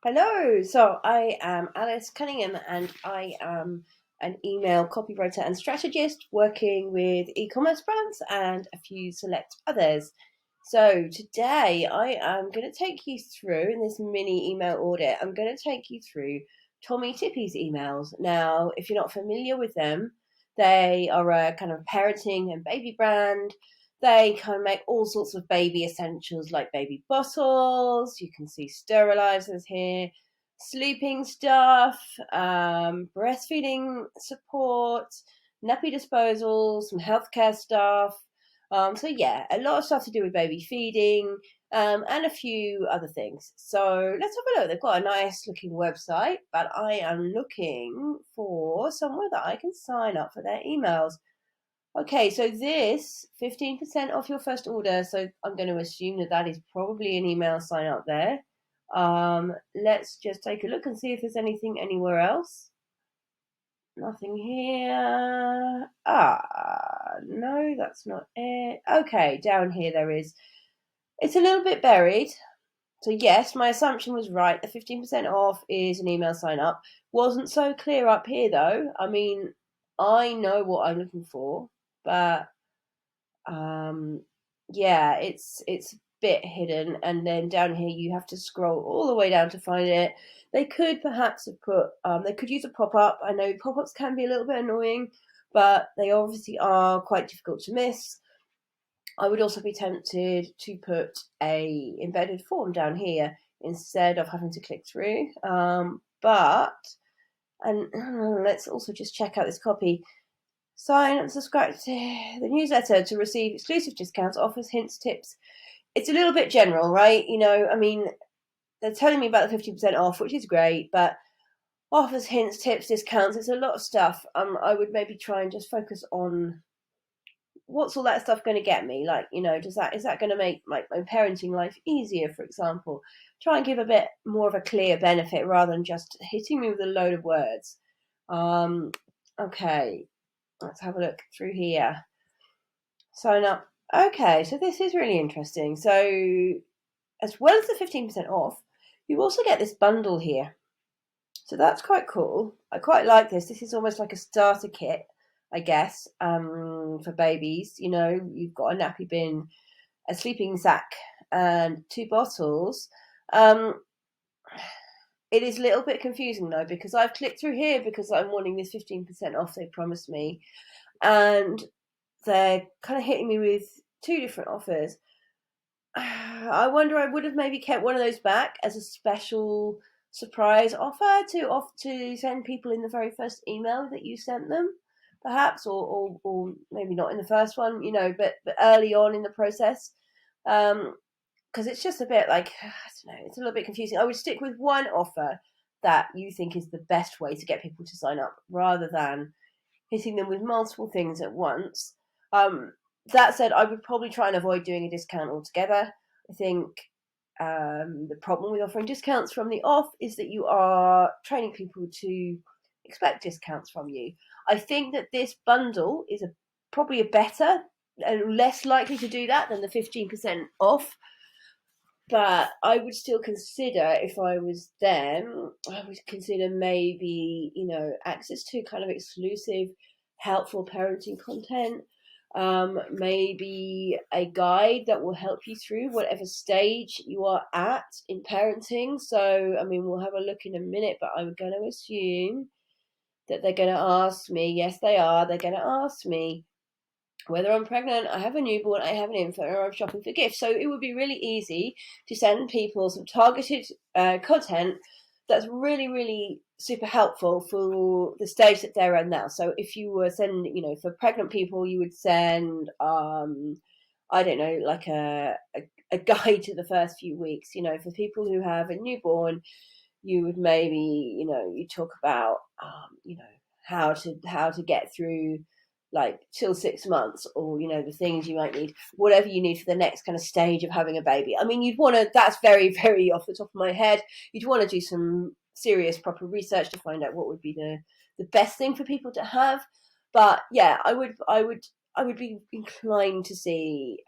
Hello, so I am Alice Cunningham and I am an email copywriter and strategist working with e-commerce brands and a few select others. So today I am going to take you through, in this mini email audit, I'm going to take you through Tommee Tippee's emails. Now, if you're not familiar with them, they are a kind of parenting and baby brand. They kind of make all sorts of baby essentials like baby bottles. You can see sterilizers here, sleeping stuff, breastfeeding support, nappy disposals, some healthcare stuff. So yeah, a lot of stuff to do with baby feeding, and a few other things. So let's have a look. They've got a nice looking website, but I am looking for somewhere that I can sign up for their emails. Okay, so this 15% off your first order. So I'm going to assume that that is probably an email sign up there. Let's just take a look and see if there's anything anywhere else. Nothing here. No, that's not it. Okay, down here there is. It's a little bit buried. So yes, my assumption was right. The 15% off is an email sign up. Wasn't so clear up here though. I mean, I know what I'm looking for, but yeah, it's a bit hidden, and then down here you have to scroll all the way down to find it. They could perhaps have put they could use a pop-up. I know pop-ups can be a little bit annoying, but they obviously are quite difficult to miss. I would also be tempted to put a embedded form down here instead of having to click through. But let's also just check out this copy. Sign and subscribe to the newsletter to receive exclusive discounts, offers, hints, tips. It's a little bit general, right? I mean, they're telling me about the 50% off, which is great, but offers, hints, tips, discounts, it's a lot of stuff. I would maybe try and just focus on what's all that stuff going to get me? Like, is that going to make my parenting life easier, for example? Try and give a bit more of a clear benefit rather than just hitting me with a load of words. Okay, let's have a look through here. Sign up. Okay, so this is really interesting. So as well as the 15% off, you also get this bundle here. So that's quite cool. I quite like this. This is almost like a starter kit, I guess, for babies. You've got a nappy bin, a sleeping sack, and 2 bottles. It is a little bit confusing though, because I've clicked through here because I'm wanting this 15% off they promised me, and they're kind of hitting me with 2 different offers. I wonder, I would have maybe kept one of those back as a special surprise offer to send people in the very first email that you sent them, perhaps, or maybe not in the first one, but early on in the process, because it's just a bit like, I don't know, it's a little bit confusing. I would stick with one offer that you think is the best way to get people to sign up, rather than hitting them with multiple things at once. That said, I would probably try and avoid doing a discount altogether. I think the problem with offering discounts from the off is that you are training people to expect discounts from you. I think that this bundle is probably a better and less likely to do that than the 15% off. But I would still consider, if I was them, I would consider maybe, access to kind of exclusive, helpful parenting content. Maybe a guide that will help you through whatever stage you are at in parenting. So, I mean, we'll have a look in a minute, but I'm going to assume that they're going to ask me, yes, they are, they're going to ask me whether I'm pregnant, I have a newborn, I have an infant, or I'm shopping for gifts. So it would be really easy to send people some targeted content that's really, really super helpful for the stage that they're in now. So if you were sending, for pregnant people, you would send, I don't know, like a guide to the first few weeks. For people who have a newborn, you would maybe, you talk about, how to get through like till 6 months, or the things you might need, whatever you need for the next kind of stage of having a baby. I mean, you'd want to, that's very, very off the top of my head, you'd want to do some serious proper research to find out what would be the best thing for people to have. But yeah, I would be inclined to see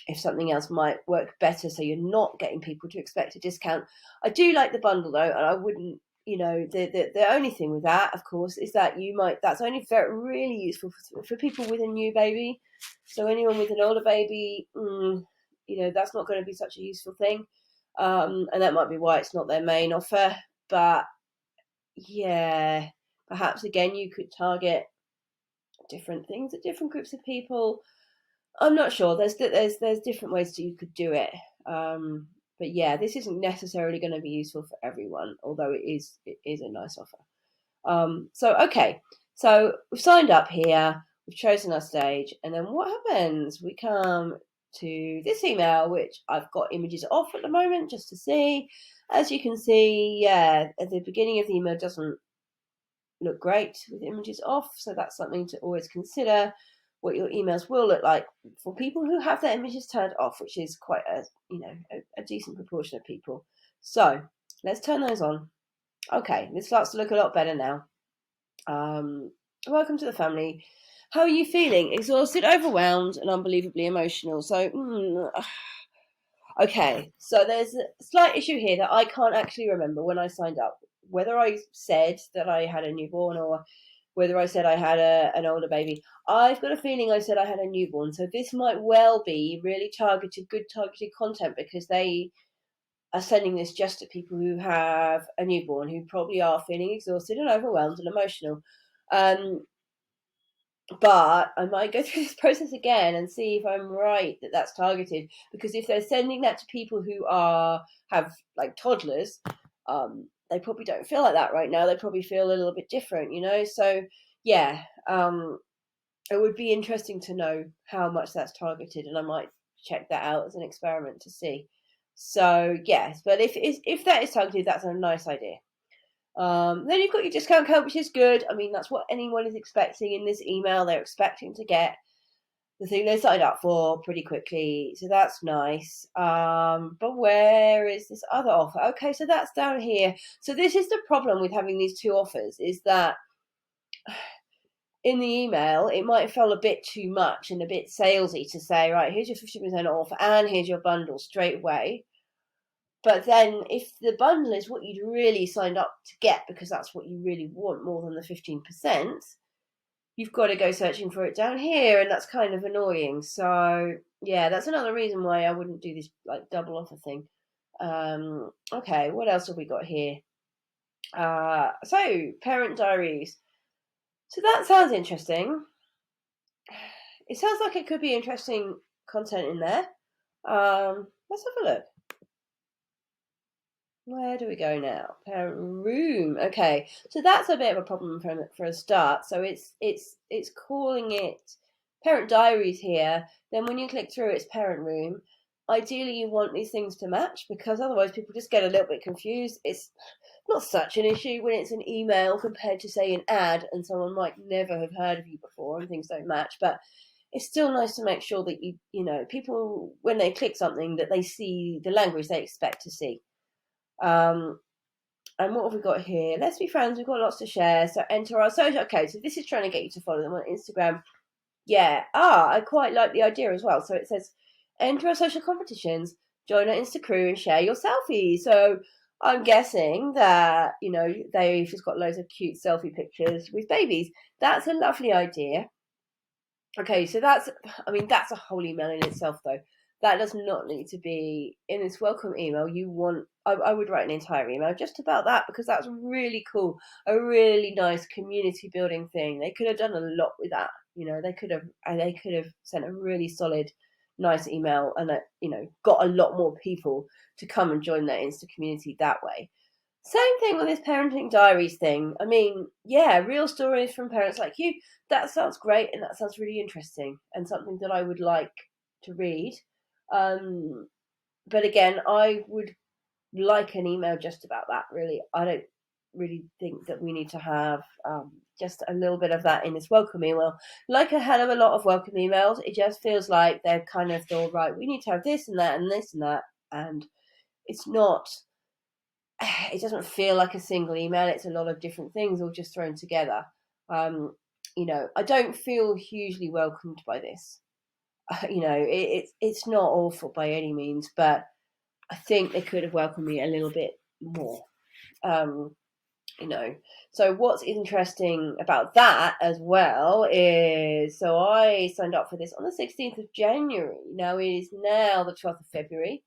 if something else might work better, so you're not getting people to expect a discount. I do like the bundle though, and I wouldn't, the only thing with that, of course, is that that's only really useful for people with a new baby. So anyone with an older baby, that's not going to be such a useful thing. And that might be why it's not their main offer. But yeah, perhaps again you could target different things at different groups of people. I'm not sure. There's different ways that you could do it. But yeah, this isn't necessarily going to be useful for everyone, although it is a nice offer. So we've signed up here, we've chosen our stage, and then what happens? We come to this email, which I've got images off at the moment just to see. As you can see, yeah, at the beginning of the email doesn't look great with images off, so that's something to always consider. What your emails will look like for people who have their images turned off, which is quite a decent proportion of people. So let's turn those on. Okay, this starts to look a lot better now. Welcome to the family. How are you feeling? Exhausted, overwhelmed, and unbelievably emotional. So, okay, so there's a slight issue here that I can't actually remember when I signed up, whether I said that I had a newborn or whether I said I had an older baby. I've got a feeling I said I had a newborn, so this might well be really good targeted content, because they are sending this just to people who have a newborn, who probably are feeling exhausted and overwhelmed and emotional. But I might go through this process again and see if I'm right that that's targeted, because if they're sending that to people who have like toddlers, they probably don't feel like that right now. They probably feel a little bit different, So yeah, it would be interesting to know how much that's targeted, and I might check that out as an experiment to see. So yes, but if that is targeted, that's a nice idea. Then you've got your discount code, which is good. I mean, that's what anyone is expecting in this email. They're expecting to get the thing they signed up for pretty quickly, so that's nice. But where is this other offer? Okay, so that's down here. So this is the problem with having these two offers, is that in the email it might feel a bit too much and a bit salesy to say, right, here's your 50% off and here's your bundle straight away. But then if the bundle is what you'd really signed up to get, because that's what you really want more than the 15%, you've got to go searching for it down here, and that's kind of annoying. So yeah, that's another reason why I wouldn't do this like double offer thing. Okay, what else have we got here? So parent diaries. So that sounds interesting. It sounds like it could be interesting content in there. Let's have a look. Where do we go now? Parent room. Okay, so that's a bit of a problem for a start. So it's calling it parent diaries here. Then when you click through, it's parent room. Ideally, you want these things to match, because otherwise people just get a little bit confused. It's not such an issue when it's an email compared to, say, an ad, and someone might never have heard of you before and things don't match. But it's still nice to make sure that people, when they click something, that they see the language they expect to see. And what have we got here? Let's be friends. We've got lots to share. So enter our social. Okay, so this is trying to get you to follow them on Instagram. Yeah. I quite like the idea as well. So it says enter our social competitions, join our Insta crew, and share your selfies. So I'm guessing that they've just got loads of cute selfie pictures with babies. That's a lovely idea. Okay, so that's a whole email in itself, though. That does not need to be in this welcome email. I would write an entire email just about that, because that's really cool. A really nice community building thing. They could have done a lot with that. They could have sent a really solid, nice email, and got a lot more people to come and join their Insta community that way. Same thing with this parenting diaries thing. I mean, yeah, real stories from parents like you. That sounds great, and that sounds really interesting, and something that I would like to read. But again, I would like an email just about that, really. I don't really think that we need to have just a little bit of that in this welcome email. Like a hell of a lot of welcome emails, it just feels like they're kind of thought, right, we need to have this and that and this and that. And it's not... it doesn't feel like a single email. It's a lot of different things all just thrown together. I don't feel hugely welcomed by this. it's not awful by any means, but I think they could have welcomed me a little bit more. Um, so what's interesting about that as well is, so I signed up for this on the 16th of January. Now it is now the 12th of February,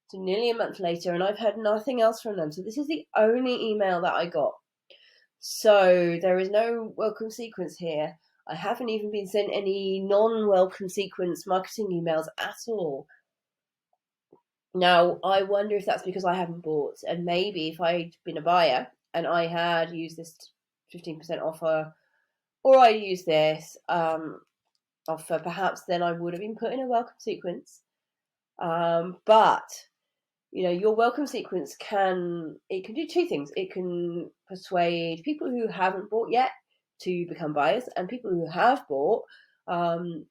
so nearly a month later, and I've heard nothing else from them. So this is the only email that I got. So there is no welcome sequence here. I haven't even been sent any non-welcome sequence marketing emails at all. Now, I wonder if that's because I haven't bought, and maybe if I'd been a buyer and I had used this 15% offer, or I used this offer, perhaps then I would have been put in a welcome sequence. But your welcome sequence can do two things. It can persuade people who haven't bought yet to become buyers, and people who have bought, to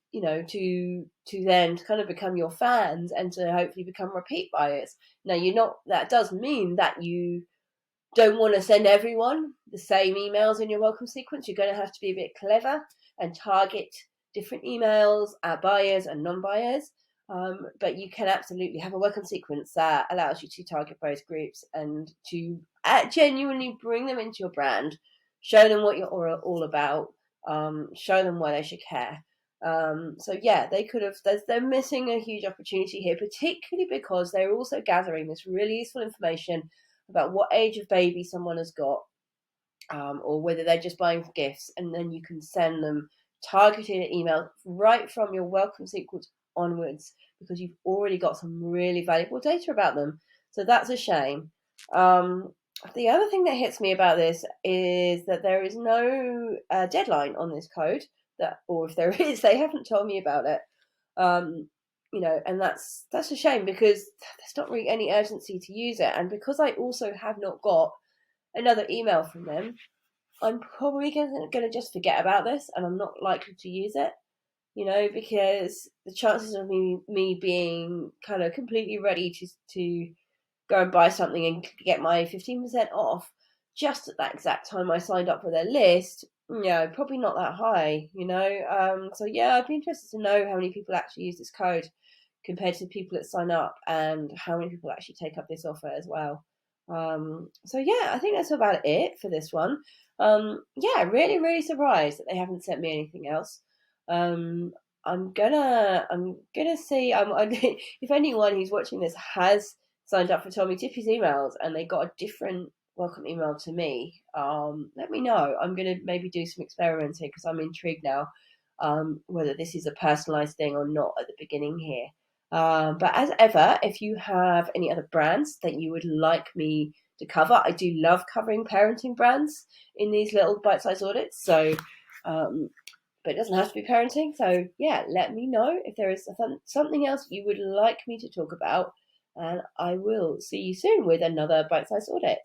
then kind of become your fans and to hopefully become repeat buyers. Now, that does mean that you don't want to send everyone the same emails in your welcome sequence. You're going to have to be a bit clever and target different emails at buyers and non-buyers. But you can absolutely have a welcome sequence that allows you to target both groups and to genuinely bring them into your brand, show them what you're all about, show them why they should care. So yeah, they could have. They're missing a huge opportunity here, particularly because they're also gathering this really useful information about what age of baby someone has got, or whether they're just buying for gifts, and then you can send them targeted email right from your welcome sequence onwards, because you've already got some really valuable data about them. So that's a shame. The other thing that hits me about this is that there is no deadline on this code, or if there is, they haven't told me about it. And that's a shame, because there's not really any urgency to use it. And because I also have not got another email from them, I'm probably going to just forget about this, and I'm not likely to use it, because the chances of me being kind of completely ready to go and buy something and get my 15% off just at that exact time I signed up for their list, probably not that high, So yeah, I'd be interested to know how many people actually use this code compared to people that sign up, and how many people actually take up this offer as well. So yeah, I think that's about it for this one. Yeah, really, really surprised that they haven't sent me anything else. I'm gonna see. If anyone who's watching this has signed up for Tommee Tippee's emails and they got a different welcome email to me, let me know. I'm gonna maybe do some experimenting, because I'm intrigued now, whether this is a personalized thing or not at the beginning here. But as ever, if you have any other brands that you would like me to cover, I do love covering parenting brands in these little bite-sized audits. So, but it doesn't have to be parenting. So yeah, let me know if there is something else you would like me to talk about, and I will see you soon with another bite-sized audit.